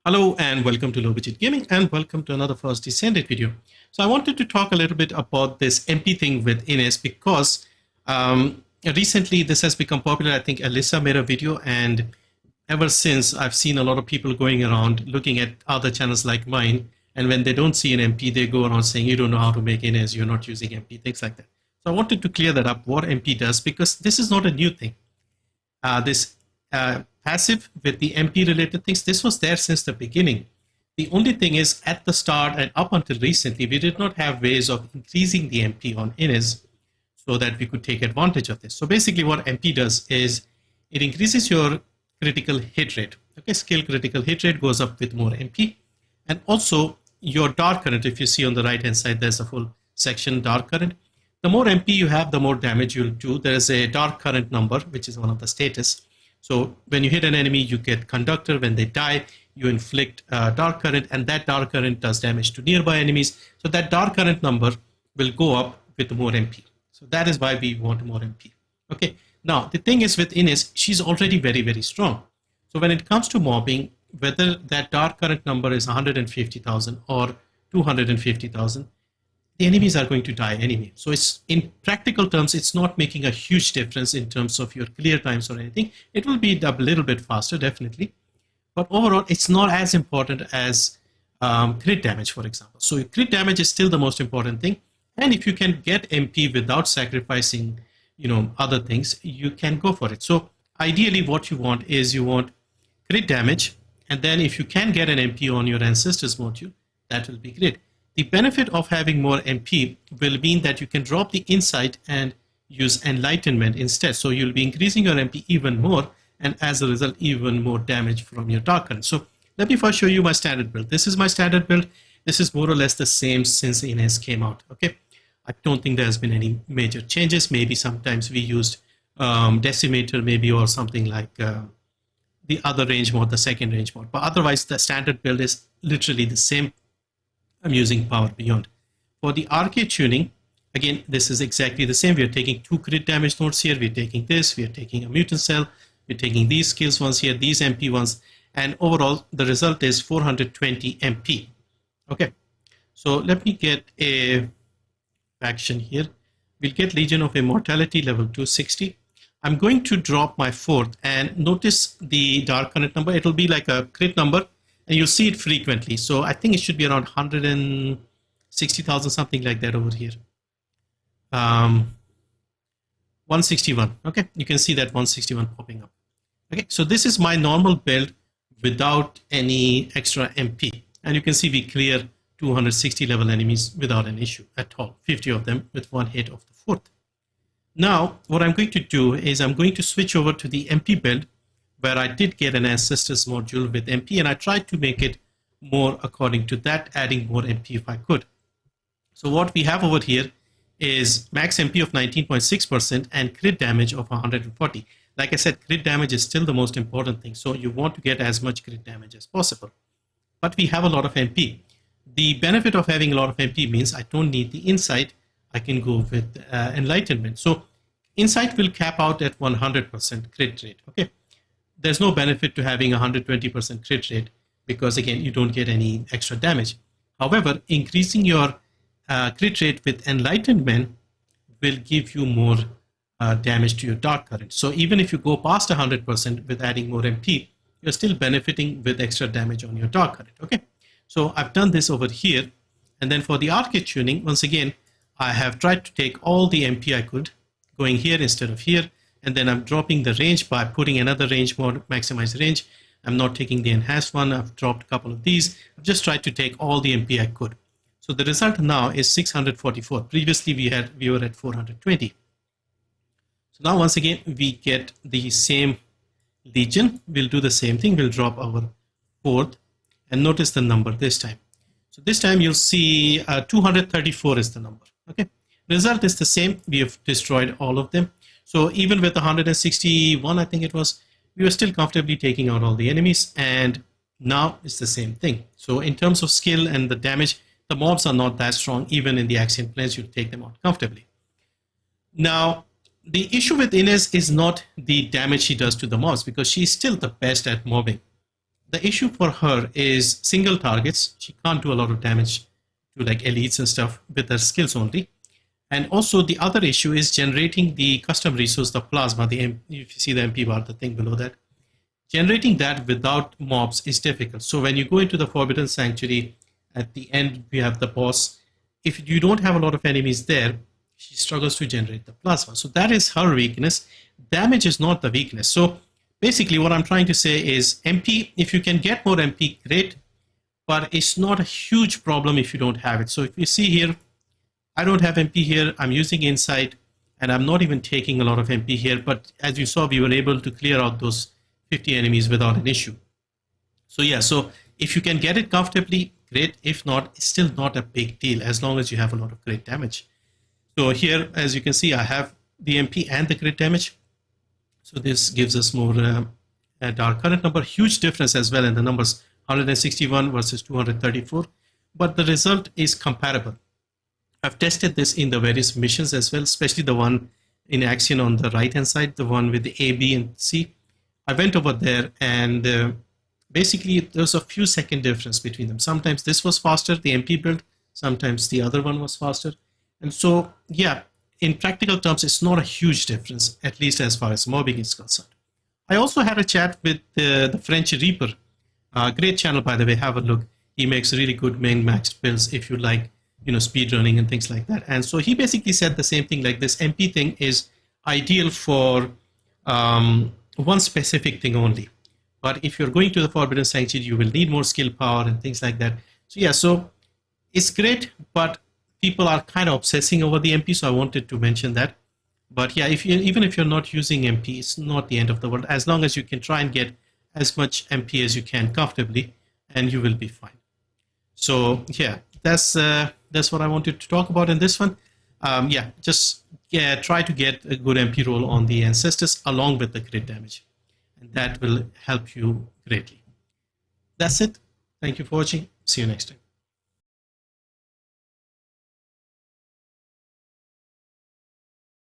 Hello and welcome to Low Budget Gaming and welcome to another first Descendant video. So I wanted to talk a little bit about this MP thing with Ines because recently this has become popular. I think Alyssa made a video, and ever since I've seen a lot of people going around looking at other channels like mine, and when they don't see an MP, they go around saying you don't know how to make Ines, you're not using MP, things like that. So I wanted to clear that up, what MP does, because this is not a new thing. This passive with the MP related things, this was there since the beginning. The only thing is, at the start and up until recently, we did not have ways of increasing the MP on Ines so that we could take advantage of this. So basically what MP does is it increases your critical hit rate. Okay, skill critical hit rate goes up with more MP. And also your dark current, if you see on the right hand side, there's a full section, dark current. The more MP you have, the more damage you'll do. There's a dark current number, which is one of the status. So when you hit an enemy, you get conductor. When they die, you inflict dark current, and that dark current does damage to nearby enemies. So that dark current number will go up with more MP. So that is why we want more MP. Okay. Now, the thing is with Ines, she's already very, very strong. So when it comes to mobbing, whether that dark current number is 150,000 or 250,000, the enemies are going to die anyway. So it's, in practical terms, it's not making a huge difference in terms of your clear times or anything. It will be a little bit faster, definitely. But overall, it's not as important as crit damage, for example. So crit damage is still the most important thing. And if you can get MP without sacrificing, other things, you can go for it. So ideally, what you want is you want crit damage. And then if you can get an MP on your Ancestors module, that will be great. The benefit of having more MP will mean that you can drop the Insight and use Enlightenment instead. So you'll be increasing your MP even more, and as a result, even more damage from your dark current. So let me first show you my standard build. This is my standard build. This is more or less the same since Ines came out. Okay, I don't think there has been any major changes. Maybe sometimes we used Decimator, maybe, or something like the other range mode, the second range mode. But otherwise, the standard build is literally the same. I'm using Power Beyond. For the arcade tuning, again, this is exactly the same. We are taking 2 crit damage nodes here. We're taking this. We're taking a mutant cell. We're taking these skills ones here, these MP ones. And overall, the result is 420 MP. Okay. So let me get a faction here. We'll get Legion of Immortality level 260. I'm going to drop my 4th, and notice the dark current number. It'll be like a crit number, and you'll see it frequently. So I think it should be around 160,000, something like that over here. 161. Okay, you can see that 161 popping up. Okay, so this is my normal build without any extra MP. And you can see we clear 260 level enemies without an issue at all. 50 of them with one hit of the 4th. Now, what I'm going to do is I'm going to switch over to the MP build, where I did get an Ancestors module with MP, and I tried to make it more according to that, adding more MP if I could. So what we have over here is max MP of 19.6% and crit damage of 140. Like I said, crit damage is still the most important thing. So you want to get as much crit damage as possible. But we have a lot of MP. The benefit of having a lot of MP means I don't need the Insight. I can go with Enlightenment. So Insight will cap out at 100% crit rate. Okay. There's no benefit to having 120% crit rate because, again, you don't get any extra damage. However, increasing your crit rate with Enlightenment will give you more damage to your dark current. So even if you go past 100% with adding more MP, you're still benefiting with extra damage on your dark current. Okay, so I've done this over here. And then for the arcade tuning, once again, I have tried to take all the MP I could, going here instead of here. And then I'm dropping the range by putting another range mode, maximize range. I'm not taking the enhanced one. I've dropped a couple of these. I've just tried to take all the MP I could. So the result now is 644. Previously we were at 420. So now once again we get the same Legion. We'll do the same thing. We'll drop our 4th, and notice the number this time. So this time you'll see 234 is the number. Okay. Result is the same. We have destroyed all of them. So even with 161, I think it was, we were still comfortably taking out all the enemies, and now it's the same thing. So in terms of skill and the damage, the mobs are not that strong. Even in the action planes, you take them out comfortably. Now, the issue with Ines is not the damage she does to the mobs, because she's still the best at mobbing. the issue for her is single targets. She can't do a lot of damage to like elites and stuff with her skills only. And also the other issue is generating the custom resource, the plasma, if you see the MP bar, the thing below that. Generating that without mobs is difficult. So when you go into the Forbidden Sanctuary, at the end we have the boss. If you don't have a lot of enemies there, she struggles to generate the plasma. So that is her weakness. Damage is not the weakness. So basically what I'm trying to say is MP, if you can get more MP, great, but it's not a huge problem if you don't have it. So if you see here, I don't have MP here, I'm using Insight, and I'm not even taking a lot of MP here, but as you saw, we were able to clear out those 50 enemies without an issue. So yeah, so if you can get it comfortably, great. If not, it's still not a big deal as long as you have a lot of crit damage. So here, as you can see, I have the MP and the crit damage. So this gives us more dark current number. Huge difference as well in the numbers, 161 versus 234. But the result is comparable. I've tested this in the various missions as well, especially the one in action on the right-hand side, the one with the A, B, and C. I went over there and basically there's a few second difference between them. Sometimes this was faster, the MP build, sometimes the other one was faster. And so, yeah, in practical terms, it's not a huge difference, at least as far as mobbing is concerned. I also had a chat with the French Reaper. Great channel, by the way, have a look. He makes really good min-maxed builds if you like, speed running and things like that. And so he basically said the same thing, like this MP thing is ideal for one specific thing only. But if you're going to the Forbidden Sanctuary, you will need more skill power and things like that. So yeah, so it's great, but people are kind of obsessing over the MP, so I wanted to mention that. But yeah, even if you're not using MP, it's not the end of the world. As long as you can try and get as much MP as you can comfortably, and you will be fine. So yeah, that's what I wanted to talk about in this one. Try to get a good MP roll on the Ancestors along with the crit damage, and that will help you greatly. That's it. Thank you for watching. See you next time.